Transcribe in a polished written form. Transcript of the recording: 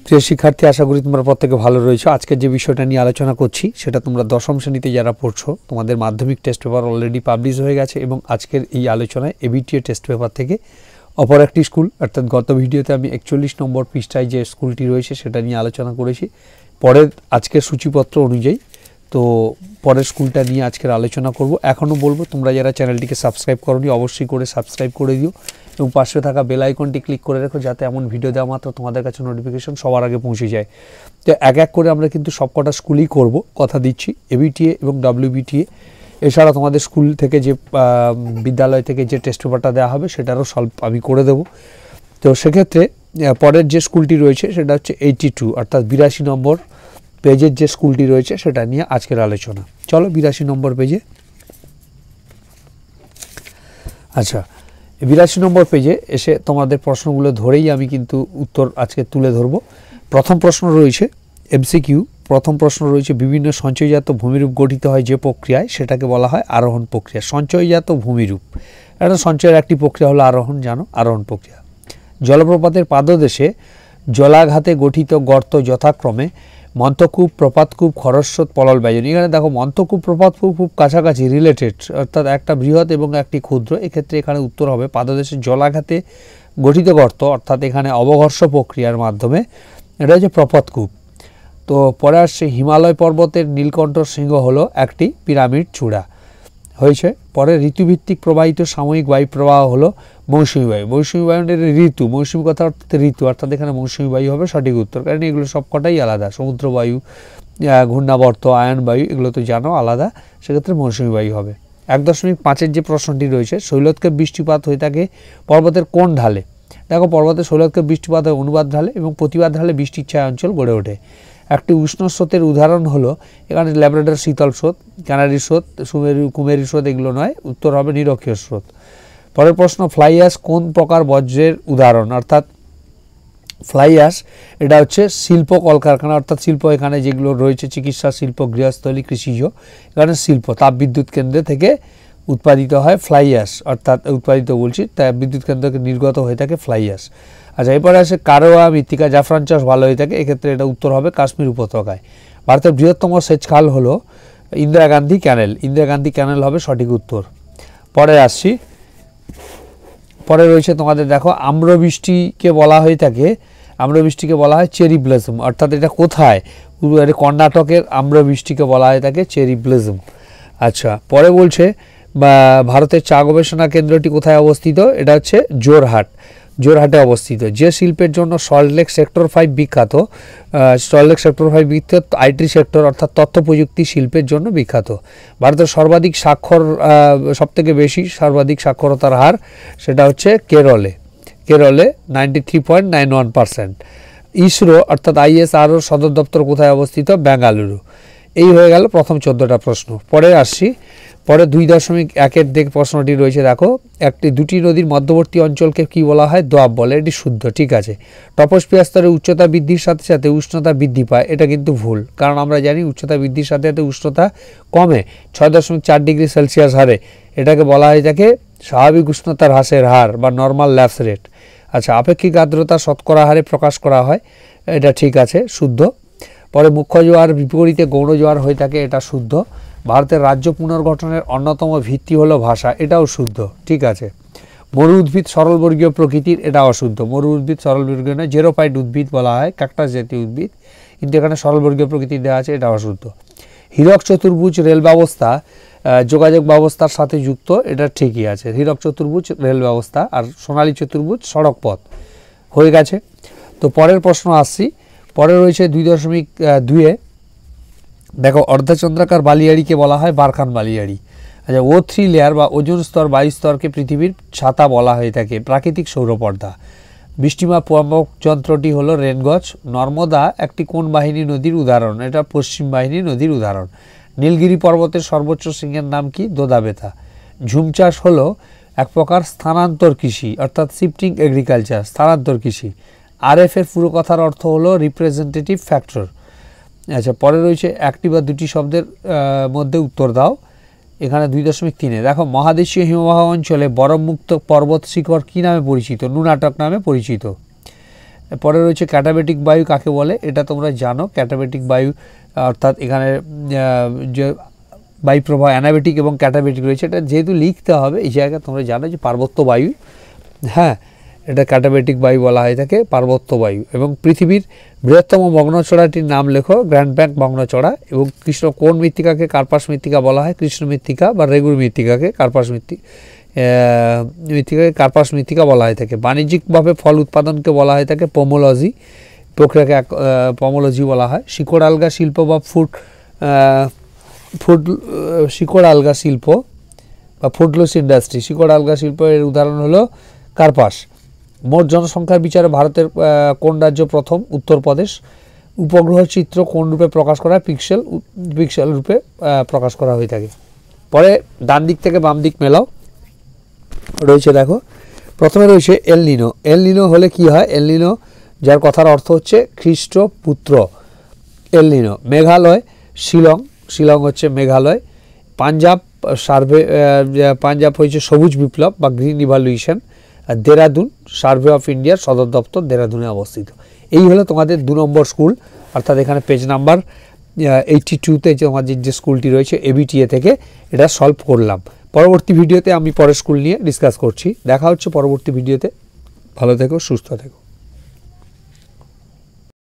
প্রিয় শিক্ষার্থী, আশা করি তোমরা প্রত্যেকে ভালো রয়েছো। আজকে যে বিষয়টা নিয়ে আলোচনা করছি সেটা তোমরা দশম শ্রেণীতে যারা পড়ছো তোমাদের মাধ্যমিক টেস্ট পেপার অলরেডি পাবলিশ হয়ে গেছে এবং আজকের এই আলোচনায় এবিটিএ টেস্ট পেপার থেকে অপর একটি স্কুল, অর্থাৎ গত ভিডিওতে আমি 41 নম্বর পৃষ্ঠায় যে স্কুলটি রয়েছে সেটা নিয়ে আলোচনা করেছি। পরের আজকের সূচিপত্র অনুযায়ী তো পরের স্কুলটা নিয়ে আজকের আলোচনা করব। এখনও বলবো তোমরা যারা চ্যানেলটিকে সাবস্ক্রাইব করোনি অবশ্যই করে সাবস্ক্রাইব করে দিও এবং পাশে থাকা বেল আইকনটি ক্লিক করে রাখো যাতে এমন ভিডিও দেওয়া মাত্র তোমাদের কাছে নোটিফিকেশন সবার আগে পৌঁছে যায়। তো এক এক করে আমরা কিন্তু সবকটা স্কুলই করব, কথা দিচ্ছি। এবিটিএ এবং ডব্লিউবিটিএ এছাড়া তোমাদের স্কুল থেকে যে বিদ্যালয় থেকে যে টেস্ট পেপারটা দেওয়া হবে সেটারও সলভ আমি করে দেব। তো সেক্ষেত্রে পরের যে স্কুলটি রয়েছে সেটা হচ্ছে 82 অর্থাৎ 82 নম্বর পেজের যে স্কুলটি রয়েছে সেটা নিয়ে আজকের আলোচনা। চলো 82 নম্বর পেজে। আচ্ছা, 82 নম্বর পেজে এসে তোমাদের প্রশ্নগুলো ধরেই আমি কিন্তু উত্তর আজকে তুলে ধরব। প্রথম প্রশ্ন রয়েছে এমসিকিউ। প্রথম প্রশ্ন রয়েছে বিভিন্ন সঞ্চয়জাত ভূমিরূপ গঠিত হয় যে প্রক্রিয়ায় সেটাকে বলা হয় আরোহণ প্রক্রিয়া। সঞ্চয়জাত ভূমিরূপ এটা সঞ্চয়ের একটি প্রক্রিয়া হলো আরোহণ, জানো, আরোহণ প্রক্রিয়া। জলপ্রপাতের পাদদেশে জলাঘাতে গঠিত গর্ত যথাক্রমে মন্তকূপ, প্রপাতকূপ, খরস্রোত, পলল ব্যজন। এখানে দেখো মন্তকূপ, প্রপাতকূপ খুব কাছাকাছি রিলেটেড, অর্থাৎ একটা বৃহৎ এবং একটি ক্ষুদ্র। এক্ষেত্রে এখানে উত্তর হবে পাদদেশে জলাঘাতে গঠিত গর্ত, অর্থাৎ এখানে অবঘর্ষ প্রক্রিয়ার মাধ্যমে, এটা হচ্ছে প্রপাতকূপ। তো পরে আসছে হিমালয় পর্বতের নীলকণ্ঠ শৃঙ্গ হলো একটি পিরামিড চূড়া হয়েছে। পরে ঋতুভিত্তিক প্রবাহিত সাময়িক বায়ু প্রবাহ হলো মৌসুমী বায়ু। মৌসুমী বায়ুর ঋতু, মৌসুমী কথা অর্থাৎ ঋতু, অর্থাৎ এখানে মৌসুমী বায়ু হবে সঠিক উত্তর, কারণ এগুলো সবকটাই আলাদা। সমুদ্র বায়ু, ঘূর্ণাবর্ত, আয়ন বায়ু এগুলো তো জানো আলাদা, সেক্ষেত্রে মৌসুমী বায়ু হবে। 1.5-এর যে প্রশ্নটি রয়েছে শৈলতকে বৃষ্টিপাত হয়ে থাকে পর্বতের কোন ঢালে? দেখো পর্বতের শৈলতকে বৃষ্টিপাত হয় অনুবাদ ঢালে এবং প্রতিবাদ ঢালে বৃষ্টির ছায়া অঞ্চল গড়ে ওঠে। একটি উষ্ণ স্রোতের উদাহরণ হলো এখানে ল্যাব্রাডর শীতল স্রোত, ক্যানারি স্রোত, কুমেরু স্রোত এগুলো নয়, উত্তর হবে নিরক্ষীয় স্রোত। পরের প্রশ্ন ফ্লাই অ্যাশ কোন প্রকার বজ্রের উদাহরণ? অর্থাৎ ফ্লাই অ্যাশ এটা হচ্ছে শিল্প কলকারখানা, অর্থাৎ শিল্প এখানে যেগুলো রয়েছে চিকিৎসা শিল্প, গৃহস্থলী, কৃষিজ, এখানে শিল্প তাপবিদ্যুৎ কেন্দ্রে থেকে উৎপাদিত হয় ফ্লাই অ্যাশ, অর্থাৎ উৎপাদিত বলছি তাপবিদ্যুৎ কেন্দ্র থেকে নির্গত হয়ে থাকে ফ্লাই অ্যাশ। আচ্ছা, এরপরে আসে কারোয়া মৃত্তিকা জাফরান চাষ ভালো হয়ে থাকে, এক্ষেত্রে এটা উত্তর হবে কাশ্মীর উপত্যকায়। ভারতের বৃহত্তম সেচ খাল হলো ইন্দিরা গান্ধী ক্যানেল, ইন্দিরা গান্ধী ক্যানেল হবে সঠিক উত্তর। পরে আসছি, পরে রয়েছে তোমাদের দেখো আম্রবৃষ্টিকে বলা হয়ে থাকে, আম্রবৃষ্টিকে বলা হয় চেরি ব্লসম, অর্থাৎ এটা কোথায়? কর্ণাটকের আম্রবৃষ্টিকে বলা হয়ে থাকে চেরি ব্লসম। আচ্ছা, পরে বলছে ভারতের চা গবেষণা কেন্দ্রটি কোথায় অবস্থিত? এটা হচ্ছে জোরহাটে অবস্থিত। যে শিল্পের জন্য সল্টলেক সেক্টর 5 বিখ্যাত? সল্টলেক সেক্টর 5 বিখ্যাত আইটি সেক্টর, অর্থাৎ তথ্য প্রযুক্তি শিল্পের জন্য বিখ্যাত। ভারতের সর্বাধিক সবথেকে বেশি সর্বাধিক সাক্ষরতার হার সেটা হচ্ছে কেরলে 93.91%। ইসরো অর্থাৎ ISRO সদর দপ্তর কোথায় অবস্থিত? বেঙ্গালুরু। এই হয়ে গেল প্রথম 14টা প্রশ্ন। পরে আসছি, পরে 2.1-এর দিক প্রশ্নটি রয়েছে দেখো দুটি নদীর মধ্যবর্তী অঞ্চলকে কি বলা হয়? দোয়াব বলে, এটি শুদ্ধ, ঠিক আছে। টপোস্ফিয়ার স্তরে উচ্চতা বৃদ্ধির সাথে সাথে উষ্ণতা বৃদ্ধি পায়, এটা কিন্তু ভুল, কারণ আমরা জানি উচ্চতা বৃদ্ধির সাথে সাথে উষ্ণতা কমে 6.4 ডিগ্রি সেলসিয়াস হারে, এটাকে বলা হয় থাকে স্বাভাবিক উষ্ণতার হ্রাসের হার বা নর্মাল ল্যাপস রেট। আচ্ছা, আপেক্ষিক আর্দ্রতা শতকরা হারে প্রকাশ করা হয়, এটা ঠিক আছে, শুদ্ধ। পরে মুখ্য জোয়ার বিপরীতে গৌণ জোয়ার হয়ে থাকে, এটা শুদ্ধ। ভারতের রাজ্য পুনর্গঠনের অন্যতম ভিত্তি হলো ভাষা, এটাও শুদ্ধ, ঠিক আছে। মরু উদ্ভিদ সরলবর্গীয় প্রকৃতির, এটা অশুদ্ধ। মরু উদ্ভিদ সরলবর্গীয় নয়, জেরোফাইট উদ্ভিদ বলা হয় ক্যাকটাস জাতীয় উদ্ভিদ, কিন্তু এখানে সরলবর্গীয় প্রকৃতির দেওয়া আছে, এটা অশুদ্ধ। হীরক চতুর্ভুজ রেল ব্যবস্থা যোগাযোগ ব্যবস্থার সাথে যুক্ত, এটা ঠিকই আছে। হীরক চতুর্ভুজ রেল ব্যবস্থা, আর সোনালী চতুর্ভুজ সড়ক পথ হয়ে গেছে। তো পরের প্রশ্ন আসছি, পরে রয়েছে 2.2-এ দেখো অর্ধচন্দ্রাকার বালিয়াড়িকে বলা হয় বারখান বালিয়াড়ি। আচ্ছা, O3 লেয়ার বা ওজোন স্তর বায়ু স্তরকে পৃথিবীর ছাতা বলা হয়ে থাকে, প্রাকৃতিক সৌরপর্দা। বৃষ্টিমাপক যন্ত্রটি হলো রেনগজ। নর্মদা একটি কোন বাহিনী নদীর উদাহরণ? এটা পশ্চিম বাহিনী নদীর উদাহরণ। নীলগিরি পর্বতের সর্বোচ্চ শৃঙ্গের নাম কি? দোদাবেতা। ঝুম চাষ হলো এক প্রকার স্থানান্তর কৃষি, অর্থাৎ শিফটিং এগ্রিকালচার, স্থানান্তর কৃষি। RF এর পুরো কথার অর্থ হলো রিপ্রেজেন্টেটিভ ফ্যাক্টর। আচ্ছা, পরে রয়েছে একটি বা দুটি শব্দের মধ্যে উত্তর দাও। এখানে 2.3-এ দেখো মহাদেশীয় হিমবাহ অঞ্চলে বরফমুক্ত পর্বত শিখর কী নামে পরিচিত? নুনাটক নামে পরিচিত। পরে রয়েছে ক্যাটাবেটিক বায়ু কাকে বলে, এটা তোমরা জানো। ক্যাটাবেটিক বায়ু অর্থাৎ এখানে যে বায়ু প্রবাহ অ্যানাবেটিক এবং ক্যাটাবেটিক রয়েছে, এটা যেহেতু লিখতে হবে এই জায়গায় তোমরা জানো যে পার্বত্য বায়ু, হ্যাঁ এটা ক্যাটাবেটিক বায়ু বলা হয় থাকে, পার্বত্য বায়ু। এবং পৃথিবীর বৃহত্তম মগ্নচড়াটির নাম লেখো, গ্র্যান্ড ব্যাঙ্ক মগ্নচড়া। এবং কোন মৃত্তিকাকে কার্পাস মৃত্তিকা বলা হয়, কৃষ্ণ মৃত্তিকা বা রেগুর মৃত্তিকাকে কার্পাস মৃত্তিকাকে কার্পাস মৃত্তিকা বলা হয়ে থাকে। বাণিজ্যিকভাবে ফল উৎপাদনকে বলা হয়ে থাকে পোমোলজি, প্রক্রিয়াকে পোমোলজি বলা হয়। শিকড় আলগা শিল্প বা শিকড় আলগা শিল্প বা ফুডলস ইন্ডাস্ট্রি, শিকড় আলগা শিল্পের উদাহরণ হলো কার্পাস। মোট জনসংখ্যার বিচারে ভারতের কোন রাজ্য প্রথম, উত্তরপ্রদেশ। উপগ্রহ চিত্র কোন রূপে প্রকাশ করা হয়, পিক্সেল রূপে প্রকাশ করা হয়ে থাকে। পরে ডান দিক থেকে বাম দিক মেলাও রয়েছে, দেখো প্রথমে রয়েছে এল নিনো। এল নিনো হলে কি হয়, এল নিনো যার কথার অর্থ হচ্ছে খ্রিস্টপুত্র, এল নিনো। মেঘালয়, শিলং হচ্ছে মেঘালয়। পাঞ্জাব হয়েছে সবুজ বিপ্লব বা গ্রিন রিভলিউশন। আর দেরাদুন, সার্ভে অফ ইন্ডিয়ার সদর দপ্তর দেরাদুনে অবস্থিত। এই হলো তোমাদের 2 নম্বর স্কুল, অর্থাৎ এখানে পেজ নাম্বার 82-তে তোমাদের যে স্কুলটি রয়েছে এবিটিএ থেকে এটা সলভ করলাম। পরবর্তী ভিডিওতে আমি পরের স্কুল নিয়ে ডিসকাস করছি। দেখা হচ্ছে পরবর্তী ভিডিওতে। ভালো থেকো, সুস্থ থেকো।